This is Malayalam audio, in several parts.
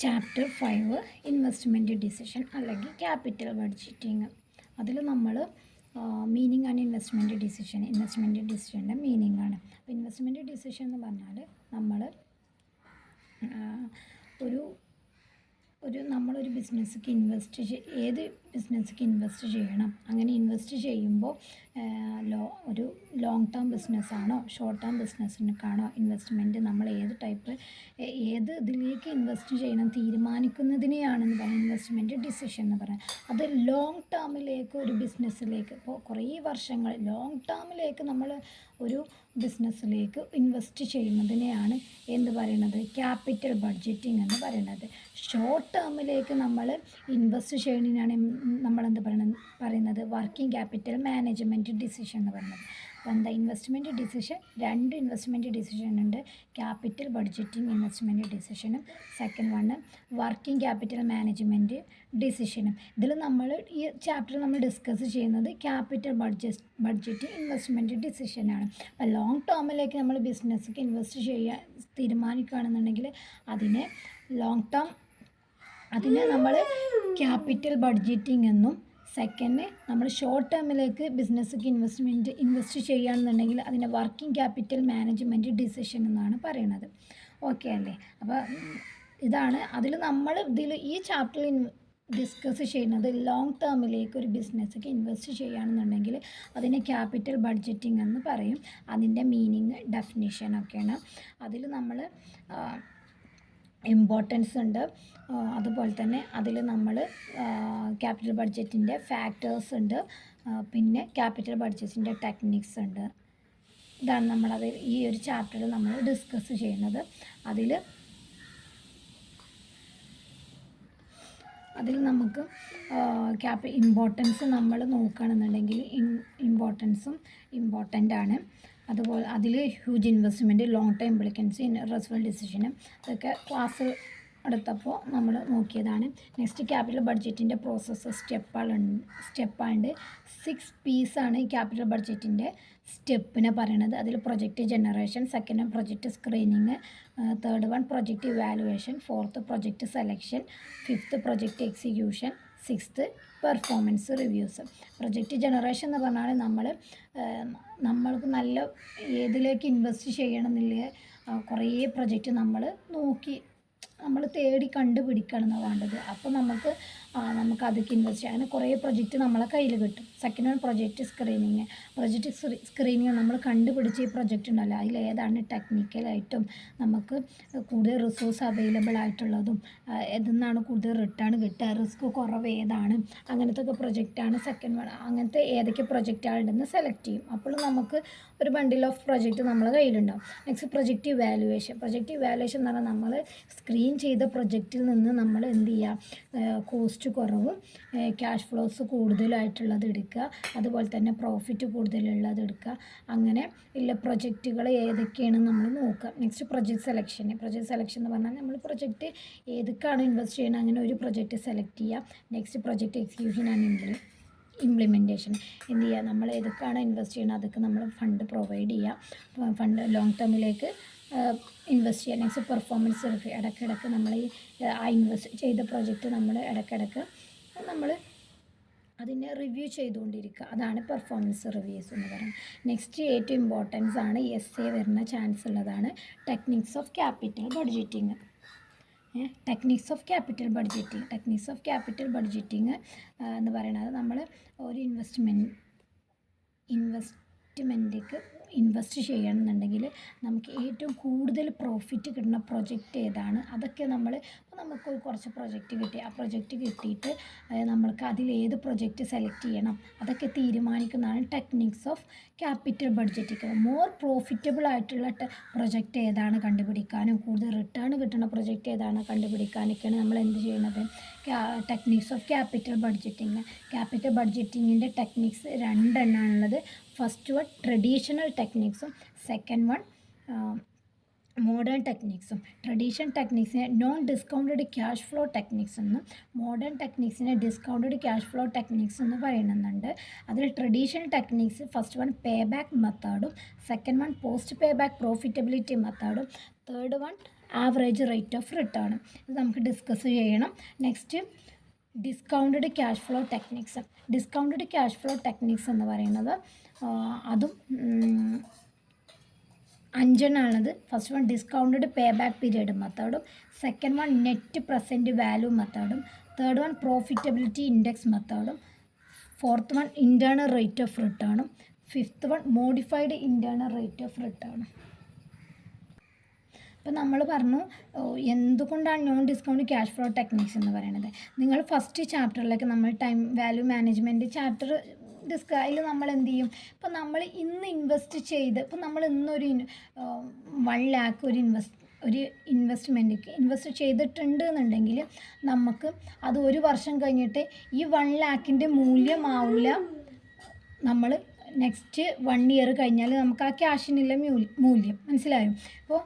ചാപ്റ്റർ 5 ഇൻവെസ്റ്റ്മെൻറ്റ് ഡിസിഷൻ അല്ലെങ്കിൽ ക്യാപിറ്റൽ ബഡ്ജറ്റിങ്. അതിൽ നമ്മൾ മീനിങ് ആണ് ഇൻവെസ്റ്റ്മെൻറ്റ് ഡിസിഷൻ്റെ മീനിങ് ആണ്. അപ്പോൾ ഇൻവെസ്റ്റ്മെൻറ്റ് ഡിസിഷൻ എന്ന് പറഞ്ഞാൽ നമ്മൾ നമ്മളൊരു ബിസിനസ്സിക്ക് ഏത് ബിസിനസ്സിക്ക് ഇൻവെസ്റ്റ് ചെയ്യണം, അങ്ങനെ ഇൻവെസ്റ്റ് ചെയ്യുമ്പോൾ ഒരു ലോങ് ടേം ബിസിനസ്സാണോ ഷോർട്ട് ടേം ബിസിനസ്സിനൊക്കെയാണോ ഇൻവെസ്റ്റ്മെൻറ്റ്, നമ്മൾ ഏത് ഇതിലേക്ക് ഇൻവെസ്റ്റ് ചെയ്യണം തീരുമാനിക്കുന്നതിനെയാണെന്ന് പറയുന്നത് ഇൻവെസ്റ്റ്മെൻറ്റ് ഡിസിഷൻ എന്ന് പറയുന്നത്. അത് ലോങ് ടേമിലേക്ക് ഒരു ബിസിനസ്സിലേക്ക് ഇപ്പോൾ കുറേ വർഷങ്ങൾ ലോങ് ടേമിലേക്ക് നമ്മൾ ഒരു ബിസിനസ്സിലേക്ക് ഇൻവെസ്റ്റ് ചെയ്യുന്നതിനെയാണ് എന്ത് പറയുന്നത്, ക്യാപിറ്റൽ ബഡ്ജറ്റിംഗ് എന്ന് പറയുന്നത്. ഷോർട്ട് ടേമിലേക്ക് നമ്മൾ ഇൻവെസ്റ്റ് ചെയ്യുന്നതിനാണ് നമ്മളെന്ത് പറയുന്നത് വർക്കിംഗ് ക്യാപിറ്റൽ മാനേജ്മെൻറ്റ് ഡിസിഷൻ എന്ന് പറയുന്നത്. അപ്പോൾ എന്താ ഇൻവെസ്റ്റ്മെൻറ്റ് ഡിസിഷൻ? രണ്ട് ഇൻവെസ്റ്റ്മെൻറ്റ് ഡിസിഷൻ ഉണ്ട്. ക്യാപിറ്റൽ ബഡ്ജറ്റിംഗ് ഇൻവെസ്റ്റ്മെൻറ്റ് ഡിസിഷനും second one working capital management ഡിസിഷനും. ഇതിൽ നമ്മൾ ഈ ചാപ്റ്ററിൽ നമ്മൾ ഡിസ്കസ് ചെയ്യുന്നത് ക്യാപിറ്റൽ ബഡ്ജറ്റിംഗ് ഇൻവെസ്റ്റ്മെൻറ്റ് ഡിസിഷനാണ്. അപ്പോൾ ലോങ് ടേമിലേക്ക് നമ്മൾ ബിസിനസ്സിലേക്ക് ഇൻവെസ്റ്റ് ചെയ്യാൻ തീരുമാനിക്കുകയാണെന്നുണ്ടെങ്കിൽ അതിനെ നമ്മൾ ക്യാപിറ്റൽ ബഡ്ജറ്റിംഗ് എന്നും, സെക്കൻഡ് നമ്മൾ ഷോർട്ട് ടേമിലേക്ക് ബിസിനസ്സിലേക്ക് ഇൻവെസ്റ്റ് ചെയ്യുകയാണെന്നുണ്ടെങ്കിൽ അതിനെ വർക്കിംഗ് ക്യാപിറ്റൽ മാനേജ്മെൻറ്റ് ഡിസിഷൻ എന്നാണ് പറയുന്നത്. ഓക്കെ അല്ലേ? അപ്പോൾ ഇതാണ് ഈ ചാപ്റ്ററിൽ ഡിസ്കസ് ചെയ്യുന്നത് ലോങ് ടേമിലേക്ക് ഒരു ബിസിനസ്സിലേക്ക് ഇൻവെസ്റ്റ് ചെയ്യുകയാണെന്നുണ്ടെങ്കിൽ അതിനെ ക്യാപിറ്റൽ ബഡ്ജറ്റിംഗ് എന്ന് പറയും. അതിൻ്റെ മീനിങ് ഡെഫിനിഷനൊക്കെയാണ്. അതിൽ നമ്മൾ ഇമ്പോർട്ടൻസ് ഉണ്ട്. അതുപോലെ തന്നെ അതിൽ നമ്മൾ ക്യാപിറ്റൽ ബഡ്ജറ്റിൻ്റെ ഫാക്ടേഴ്സ് ഉണ്ട്, പിന്നെ ക്യാപിറ്റൽ ബഡ്ജറ്റിൻ്റെ ടെക്നിക്സ് ഉണ്ട്. ഇതാണ് നമ്മളത് ഈ ഒരു ചാപ്റ്ററിൽ നമ്മൾ ഡിസ്കസ് ചെയ്യുന്നത്. അതിൽ നമുക്ക് ഇമ്പോർട്ടൻസ് നമ്മൾ നോക്കുകയാണെന്നുണ്ടെങ്കിൽ ഇമ്പോർട്ടൻസും ഇമ്പോർട്ടൻ്റ് ആണ്. അതുപോലെ അതിൽ ഹ്യൂജ് ഇൻവെസ്റ്റ്മെൻറ്റ്, ലോങ് ടൈം ഇംപ്ലിക്കൻസി, റെസ്വൽ ഡിസിഷനും ഇതൊക്കെ ക്ലാസ് എടുത്തപ്പോൾ നമ്മൾ നോക്കിയതാണ്. നെക്സ്റ്റ് ക്യാപിറ്റൽ ബഡ്ജറ്റിൻ്റെ പ്രോസസ്സ് സ്റ്റെപ്പാണ്ട് 6 പീസാണ് ഈ ക്യാപിറ്റൽ ബഡ്ജറ്റിൻ്റെ സ്റ്റെപ്പിനെ പറയണത്. അതിൽ project generation, second project screening, third one project evaluation, fourth project selection, fifth project execution, sixth performance reviews. Project generation എന്ന് പറഞ്ഞാൽ നമ്മൾക്ക് നല്ല ഏതിലേക്ക് ഇൻവെസ്റ്റ് ചെയ്യണമെന്നില്ല കുറേ പ്രൊജക്റ്റ് നമ്മൾ തേടി കണ്ടുപിടിക്കണം എന്നാണ് വേണ്ടത്. അപ്പോൾ നമുക്ക് അതൊക്കെ ഇൻവെസ്റ്റ് ചെയ്യാൻ കുറേ പ്രൊജക്റ്റ് നമ്മളെ കയ്യിൽ കിട്ടും. സെക്കൻഡ് വൺ പ്രൊജക്റ്റ് സ്ക്രീനിങ് നമ്മൾ കണ്ടുപിടിച്ച് ഈ പ്രൊജക്റ്റ് ഉണ്ടല്ലോ അതിലേതാണ് ടെക്നിക്കലായിട്ടും നമുക്ക് കൂടുതൽ റിസോഴ്സ് അവൈലബിൾ ആയിട്ടുള്ളതും ഏതെന്നാണ് കൂടുതൽ റിട്ടേൺ കിട്ടുക, റിസ്ക് കുറവ് ഏതാണ്, അങ്ങനത്തെ ഒക്കെ പ്രൊജക്റ്റാണ് സെക്കൻഡ് വൺ. അങ്ങനത്തെ ഏതൊക്കെ പ്രൊജക്റ്റുകളുണ്ടെന്ന് സെലക്ട് ചെയ്യും. അപ്പോൾ നമുക്ക് ഒരു ബണ്ടിൽ ഓഫ് പ്രൊജക്റ്റ് നമ്മളെ കയ്യിലുണ്ടാവും. നെക്സ്റ്റ് പ്രൊജക്റ്റ് ഇവാലുവേഷൻ എന്ന് പറഞ്ഞാൽ നമ്മൾ സ്ക്രീൻ ചെയ്ത പ്രൊജക്റ്റിൽ നിന്ന് നമ്മൾ എന്ത് ചെയ്യുക, കോസ്റ്റ് കുറവും ക്യാഷ് ഫ്ലോസ് കൂടുതലായിട്ടുള്ളത് എടുക്കുക, അതുപോലെ തന്നെ പ്രോഫിറ്റ് കൂടുതലുള്ളത് എടുക്കുക. അങ്ങനെ ഉള്ള പ്രൊജക്റ്റുകൾ ഏതൊക്കെയാണ് നമ്മൾ നോക്കുക. നെക്സ്റ്റ് പ്രൊജക്റ്റ് സെലക്ഷൻ എന്ന് പറഞ്ഞാൽ നമ്മൾ പ്രൊജക്റ്റ് ഏതൊക്കെയാണ് ഇൻവെസ്റ്റ് ചെയ്യുന്നത് അങ്ങനെ ഒരു പ്രൊജക്റ്റ് സെലക്ട് ചെയ്യുക. Next project execution and implementation എന്ത് ചെയ്യുക, നമ്മൾ ഏതൊക്കെയാണ് ഇൻവെസ്റ്റ് ചെയ്യുന്നത് അതൊക്കെ നമ്മൾ ഫണ്ട് പ്രൊവൈഡ് ചെയ്യുക, ഫണ്ട് ലോങ് ടേമിലേക്ക് ഇൻവെസ്റ്റ് ചെയ്യുക. നെക്സ്റ്റ് പെർഫോമൻസ് റിവ്യൂ, ഇടയ്ക്കിടയ്ക്ക് നമ്മൾ ഇൻവെസ്റ്റ് ചെയ്ത പ്രൊജക്റ്റ് നമ്മൾ ഇടയ്ക്കിടയ്ക്ക് നമ്മൾ അതിനെ റിവ്യൂ ചെയ്തുകൊണ്ടിരിക്കുക. അതാണ് പെർഫോമൻസ് റിവ്യൂസ് എന്ന് പറയുന്നത്. നെക്സ്റ്റ് ഏറ്റവും ഇമ്പോർട്ടൻസ് ആണ് എസ്സേ വരുന്ന ചാൻസ് ഉള്ളതാണ് techniques of capital budgeting. Techniques of capital budgeting എന്ന് പറയുന്നത് നമ്മൾ ഒരു ഇൻവെസ്റ്റ്മെൻറ്റിലേക്ക് ഇൻവെസ്റ്റ് ചെയ്യണമെന്നുണ്ടെങ്കിൽ നമുക്ക് ഏറ്റവും കൂടുതൽ പ്രോഫിറ്റ് കിട്ടുന്ന പ്രൊജക്റ്റ് ഏതാണ്, അതൊക്കെ നമുക്ക് കുറച്ച് പ്രൊജക്റ്റ് കിട്ടി, ആ പ്രൊജക്റ്റ് കിട്ടിയിട്ട് നമ്മൾക്ക് അതിലേത് പ്രൊജക്റ്റ് സെലക്ട് ചെയ്യണം അതൊക്കെ തീരുമാനിക്കുന്നതാണ് techniques of capital budgeting. More profitable ആയിട്ടുള്ള പ്രൊജക്റ്റ് ഏതാണ് കണ്ടുപിടിക്കാനും കൂടുതൽ റിട്ടേൺ കിട്ടുന്ന പ്രൊജക്റ്റ് ഏതാണ് കണ്ടുപിടിക്കാനൊക്കെയാണ് നമ്മൾ എന്ത് ചെയ്യുന്നത്, ടെക്നിക്സ് ഓഫ് ക്യാപിറ്റൽ ബഡ്ജറ്റിങ്ങിൻ്റെ ടെക്നിക്സ് 2 എണ്ണമാണുള്ളത്. ഫസ്റ്റ് വൺ ട്രഡീഷണൽ ടെക്നിക്സും സെക്കൻഡ് വൺ മോഡേൺ ടെക്നിക്സും. ട്രഡീഷണൽ ടെക്നിക്സിനെ non discounted cash flow techniques എന്നും മോഡേൺ ടെക്നിക്സിനെ ഡിസ്കൗണ്ടഡ് ക്യാഷ് ഫ്ലോ ടെക്നിക്സ് എന്ന് പറയുന്നുണ്ട്. അതിൽ traditional techniques first one pay back മെത്തേഡും second one post pay back profitability മെത്തേഡും third one average rate of return. ഇത് നമുക്ക് ഡിസ്കസ് ചെയ്യണം. Next discounted cash flow techniques. Discounted cash flow techniques എന്ന് പറയുന്നത് അതും 5 first one discounted pay back period മെത്തേഡും, second one net present value മെത്തേഡും, തേർഡ് വൺ പ്രോഫിറ്റബിലിറ്റി ഇൻഡെക്സ് മെത്തേഡും, fourth one internal rate of റിട്ടേണും, fifth one modified internal rate of റിട്ടേണും. അപ്പോൾ നമ്മൾ പറഞ്ഞു എന്തുകൊണ്ടാണ് non discount cash flow techniques എന്ന് പറയുന്നത്. നിങ്ങൾ ഫസ്റ്റ് ചാപ്റ്ററിലേക്ക് നമ്മൾ ടൈം വാല്യൂ മാനേജ്മെൻറ്റ് ചാപ്റ്റർ അതിൽ നമ്മൾ എന്ത് ചെയ്യും, ഇപ്പോൾ നമ്മൾ ഇന്ന് ഇൻവെസ്റ്റ് ചെയ്ത്, ഇപ്പോൾ നമ്മൾ ഇന്നൊരു 1 lakh ഒരു ഇൻവെസ്റ്റ്മെൻറ്റിക്ക് ഇൻവെസ്റ്റ് ചെയ്തിട്ടുണ്ട് എന്നുണ്ടെങ്കിൽ നമുക്ക് അത് 1 വർഷം കഴിഞ്ഞിട്ട് ഈ 1 lakhൻ്റെ മൂല്യമാവില്ല. നമ്മൾ നെക്സ്റ്റ് 1 year കഴിഞ്ഞാൽ നമുക്ക് ആ ക്യാഷിനുള്ള മൂല്യം മനസ്സിലായോ. അപ്പോൾ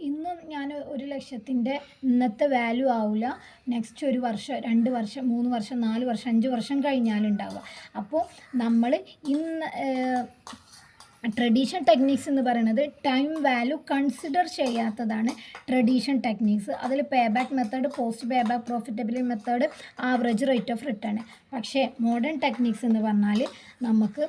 ഇന്ന് ഞാൻ 1 ലക്ഷത്തിൻ്റെ ഇന്നത്തെ വാല്യൂ ആവില്ല, നെക്സ്റ്റ് 1 വർഷം 2 വർഷം 3 വർഷം 4 വർഷം 5 വർഷം കഴിഞ്ഞാലുണ്ടാവുക. അപ്പോൾ നമ്മൾ ഇന്ന് ട്രഡീഷണൽ ടെക്നിക്സ് എന്ന് പറയുന്നത് ടൈം വാല്യൂ കൺസിഡർ ചെയ്യാത്തതാണ് ട്രഡീഷണൽ ടെക്നിക്സ്. അതിൽ pay back method, post pay back, profitability method, average rate of return. പക്ഷേ മോഡേൺ ടെക്നിക്സ് എന്ന് പറഞ്ഞാൽ നമുക്ക്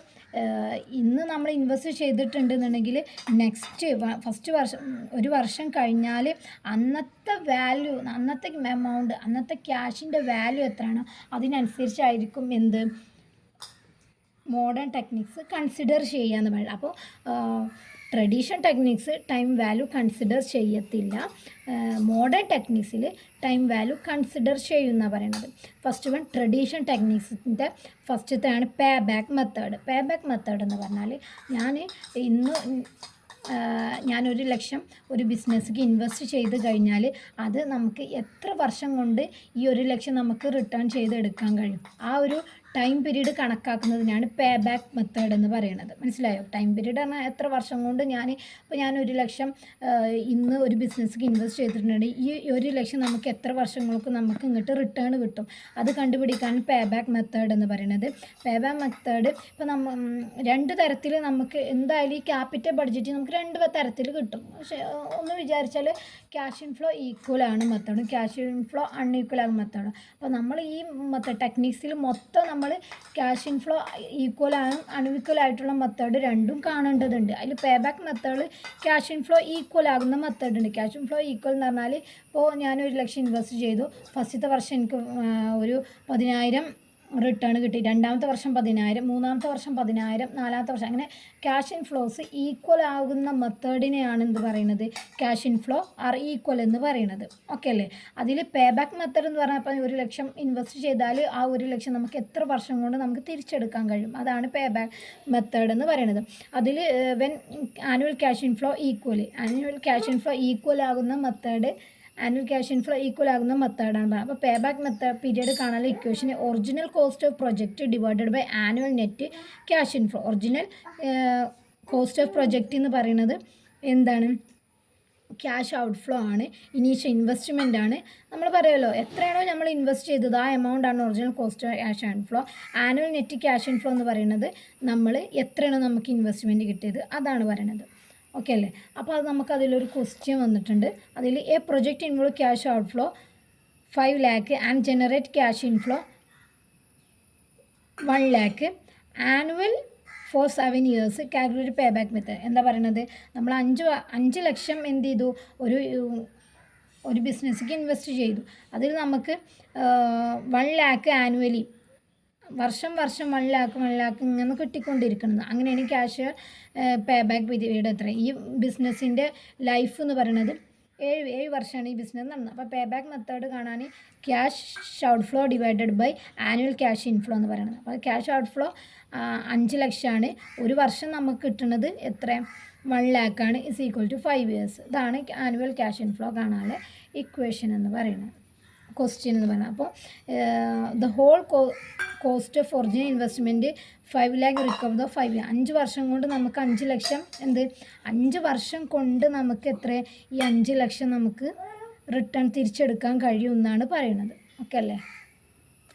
ഇന്ന് നമ്മൾ ഇൻവെസ്റ്റ് ചെയ്തിട്ടുണ്ടെന്നുണ്ടെങ്കിൽ നെക്സ്റ്റ് ഫസ്റ്റ് വർഷം 1 വർഷം കഴിഞ്ഞാൽ അന്നത്തെ വാല്യൂ, അന്നത്തെ എമൗണ്ട്, അന്നത്തെ ക്യാഷിൻ്റെ വാല്യൂ എത്രയാണോ അതിനനുസരിച്ചായിരിക്കും എന്ത് മോഡേൺ ടെക്നിക്സ് കൺസിഡർ ചെയ്യാന്ന് പറയുന്നത്. അപ്പോൾ traditional techniques time value consider ചെയ്യത്തില്ല, മോഡേൺ ടെക്നിക്സിൽ ടൈം വാല്യൂ കൺസിഡർ ചെയ്യുന്ന പറയുന്നത്. ഫസ്റ്റ് വൺ ട്രഡീഷണൽ ടെക്നിക്സിൻ്റെ ഫസ്റ്റത്തെയാണ് pay back method. Pay back method എന്ന് പറഞ്ഞാൽ ഞാൻ 1 ലക്ഷം ഒരു ബിസിനസ്സിക്ക് ഇൻവെസ്റ്റ് ചെയ്ത് കഴിഞ്ഞാൽ അത് നമുക്ക് എത്ര വർഷം കൊണ്ട് ഈ 1 ലക്ഷം നമുക്ക് റിട്ടേൺ ചെയ്തെടുക്കാൻ കഴിയും, ആ ഒരു ടൈം പീരീഡ് കണക്കാക്കുന്നതിനാണ് പേ ബാക്ക് മെത്തേഡ് എന്ന് പറയുന്നത്. മനസ്സിലായോ? ടൈം പീരീഡ് പറഞ്ഞാൽ എത്ര വർഷം കൊണ്ട് ഞാൻ 1 ലക്ഷം ഇന്ന് ഒരു ബിസിനസ്സിക്ക് ഇൻവെസ്റ്റ് ചെയ്തിട്ടുണ്ടെങ്കിൽ ഈ 1 ലക്ഷം നമുക്ക് എത്ര വർഷങ്ങൾക്ക് നമുക്ക് ഇങ്ങോട്ട് റിട്ടേൺ കിട്ടും, അത് കണ്ടുപിടിക്കാണ് പേ ബാക്ക് മെത്തേഡ് എന്ന് പറയുന്നത്. പേ ബാക്ക് മെത്തേഡ് ഇപ്പോൾ 2 തരത്തിൽ നമുക്ക് എന്തായാലും ഈ ക്യാപിറ്റൽ ബഡ്ജറ്റ് നമുക്ക് 2 തരത്തിൽ കിട്ടും. പക്ഷേ ഒന്ന് വിചാരിച്ചാൽ ക്യാഷ് ഇൻഫ്ലോ ഈക്വലാണ് മെത്തേഡും ക്യാഷ് ഇൻഫ്ലോ അൺഈക്വലാണ് മെത്തേഡും. അപ്പോൾ നമ്മൾ ഈ മെത്തേഡ് ടെക്നിക്സിൽ മൊത്തം നമ്മൾ ക്യാഷ് ഇൻഫ്ലോ ഈക്വലാണ് അൺഈക്വൽ ആയിട്ടുള്ള മെത്തേഡ് രണ്ടും കാണേണ്ടതുണ്ട്. അതിൽ pay back method cash inflow equal ആകുന്ന മെത്തേഡ് ഉണ്ട്. ക്യാഷ് ഇൻഫ്ലോ ഈക്വൽ എന്ന് പറഞ്ഞാൽ ഇപ്പോൾ ഞാൻ 1 ലക്ഷം ഇൻവെസ്റ്റ് ചെയ്തു, ഫസ്റ്റത്തെ വർഷം എനിക്ക് ഒരു 10,000 റിട്ടേൺ കിട്ടി, 2ാമത്തെ വർഷം 10,000, 3ാമത്തെ വർഷം 10,000, 4ാമത്തെ വർഷം, അങ്ങനെ ക്യാഷ് ഇൻഫ്ലോസ് ഈക്വൽ ആകുന്ന മെത്തേഡിനെയാണ് എന്ത് പറയുന്നത്, ക്യാഷ് ഇൻഫ്ലോ ആർ ഈക്വൽ എന്ന് പറയുന്നത്. ഓക്കെ അല്ലേ? അതിൽ പേ ബാക്ക് മെത്തേഡ് എന്ന് പറഞ്ഞാൽ ഇപ്പോൾ 1 ലക്ഷം ഇൻവെസ്റ്റ് ചെയ്താൽ ആ 1 ലക്ഷം നമുക്ക് എത്ര വർഷം കൊണ്ട് നമുക്ക് തിരിച്ചെടുക്കാൻ കഴിയും, അതാണ് പേ ബാക്ക് മെത്തേഡ് എന്ന് പറയുന്നത്. അതിൽ when annual cash inflow equal ആകുന്ന method annual cash inflow equal ആകുന്ന മെത്തേഡാണ് പറയുന്നത്. അപ്പോൾ പേ ബാക്ക് മെത്തേഡ് പീരിയഡ് കാണാനുള്ള equation original cost of project divided by annual net cash inflow. Original cost of project എന്ന് പറയുന്നത് എന്താണ്, ക്യാഷ് ഔട്ട്ഫ്ലോ ആണ്, ഇനീഷ്യൽ ഇൻവെസ്റ്റ്മെൻ്റ് ആണ്. നമ്മൾ പറയുമല്ലോ എത്രയാണോ നമ്മൾ ഇൻവെസ്റ്റ് ചെയ്തത് ആ എമൗണ്ട് ആണ് original cost of cash inflow. Annual net cash inflow എന്ന് പറയുന്നത് നമ്മൾ എത്രയാണോ നമുക്ക് ഇൻവെസ്റ്റ്മെൻറ്റ് കിട്ടിയത് അതാണ് പറയുന്നത്. ഓക്കെ അല്ലേ? അപ്പോൾ അത് നമുക്കതിലൊരു ക്വസ്റ്റ്യൻ വന്നിട്ടുണ്ട്. അതിൽ a project involve cash outflow 5 lakh and generate cash inflow 1 lakh annual for 7 years calculate pay back method. എന്താ പറയുന്നത്, നമ്മൾ 5 ലക്ഷം എന്ത് ചെയ്തു, ഒരു ബിസിനസ്സിക്ക് ഇൻവെസ്റ്റ് ചെയ്തു, അതിൽ നമുക്ക് 1 lakh ആനുവലി വർഷം 1 lakh ഇങ്ങനെ കിട്ടിക്കൊണ്ടിരിക്കുന്നത്. അങ്ങനെയാണ് ക്യാഷ് പേ ബാക്ക് പീരീഡ് എത്ര. ഈ ബിസിനസ്സിൻ്റെ ലൈഫ് എന്ന് പറയുന്നത് 7 വർഷമാണ് ഈ ബിസിനസ് നടന്നത്. അപ്പോൾ പേ ബാക്ക് മെത്തേഡ് കാണാൻ cash outflow divided by annual cash inflow എന്ന് പറയുന്നത്. അപ്പോൾ ക്യാഷ് ഔട്ട്ഫ്ലോ 5 ലക്ഷമാണ്, ഒരു വർഷം നമുക്ക് കിട്ടുന്നത് എത്ര 1 lakh ആണ്, ഇസ് ഈക്വൽ ടു 5 years. ഇതാണ് ആനുവൽ ക്യാഷ് ഇൻഫ്ലോ കാണാനുള്ള ഇക്വേഷൻ എന്ന് പറയുന്നത്, ക്വസ്റ്റ്യൻ എന്ന് പറഞ്ഞാൽ. അപ്പോൾ the whole cost of original investment 5 lakh recover the 5 years. 5 വർഷം കൊണ്ട് നമുക്ക് 5 ലക്ഷം 5 വർഷം കൊണ്ട് നമുക്ക് എത്ര ഈ 5 ലക്ഷം നമുക്ക് റിട്ടേൺ തിരിച്ചെടുക്കാൻ കഴിയും എന്നാണ് പറയുന്നത്. ഓക്കെ അല്ലേ?